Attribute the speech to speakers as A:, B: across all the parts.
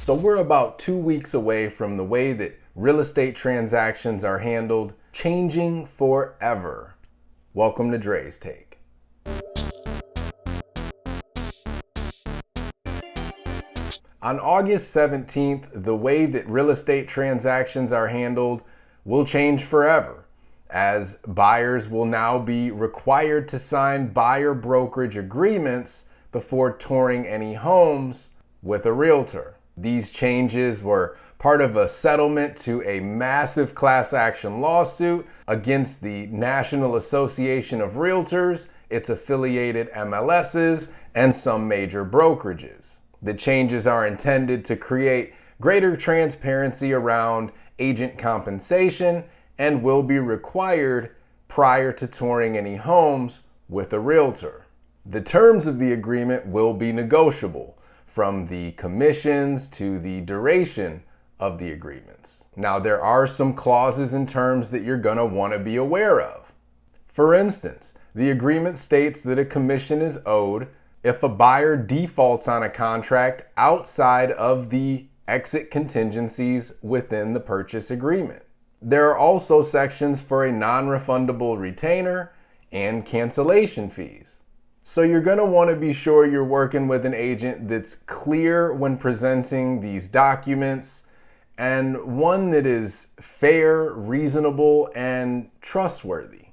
A: So we're about 2 weeks away from the way that real estate transactions are handled changing forever. Welcome to Dre's Take. On August 17th, the way that real estate transactions are handled will change forever, as buyers will now be required to sign buyer brokerage agreements before touring any homes with a realtor. These changes were part of a settlement to a massive class action lawsuit against the National Association of Realtors, its affiliated MLSs, and some major brokerages. The changes are intended to create greater transparency around agent compensation and will be required prior to touring any homes with a realtor. The terms of the agreement will be negotiable, from the commissions to the duration of the agreements. Now, there are some clauses and terms that you're going to want to be aware of. For instance, the agreement states that a commission is owed if a buyer defaults on a contract outside of the exit contingencies within the purchase agreement. There are also sections for a non-refundable retainer and cancellation fees. So you're going to want to be sure you're working with an agent that's clear when presenting these documents and one that is fair, reasonable, and trustworthy.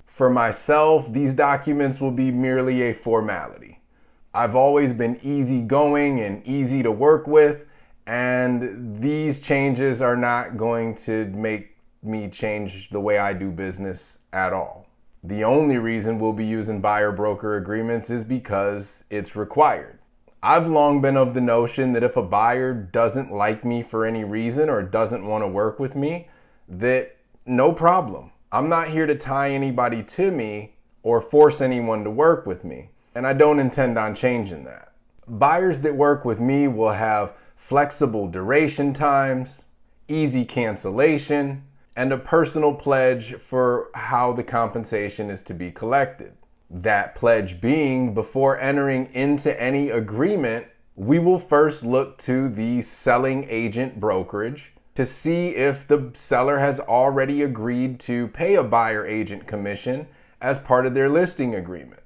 A: For myself, these documents will be merely a formality. I've always been easygoing and easy to work with, and these changes are not going to make me change the way I do business at all. The only reason we'll be using buyer broker agreements is because it's required. I've long been of the notion that if a buyer doesn't like me for any reason or doesn't want to work with me, that no problem. I'm not here to tie anybody to me or force anyone to work with me, and I don't intend on changing that. Buyers that work with me will have flexible duration times, easy cancellation, and a personal pledge for how the compensation is to be collected. That pledge being, before entering into any agreement, we will first look to the selling agent brokerage to see if the seller has already agreed to pay a buyer agent commission as part of their listing agreement.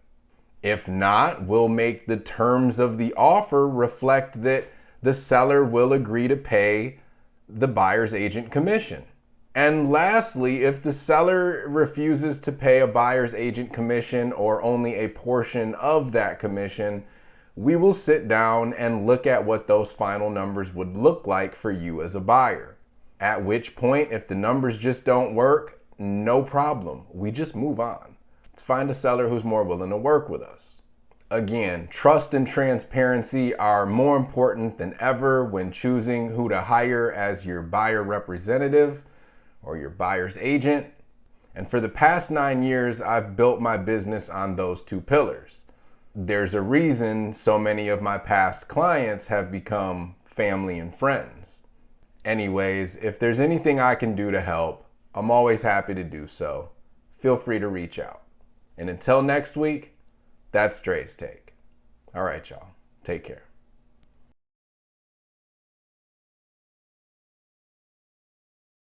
A: If not, we'll make the terms of the offer reflect that the seller will agree to pay the buyer's agent commission. And lastly, if the seller refuses to pay a buyer's agent commission or only a portion of that commission, we will sit down and look at what those final numbers would look like for you as a buyer. At which point, if the numbers just don't work, no problem. We just move on. Let's find a seller who's more willing to work with us. Again, trust and transparency are more important than ever when choosing who to hire as your buyer representative or your buyer's agent. And for the past 9 years, I've built my business on those two pillars. There's a reason so many of my past clients have become family and friends. Anyways, if there's anything I can do to help, I'm always happy to do so. Feel free to reach out. And until next week, that's Dre's Take. All right, y'all. Take care.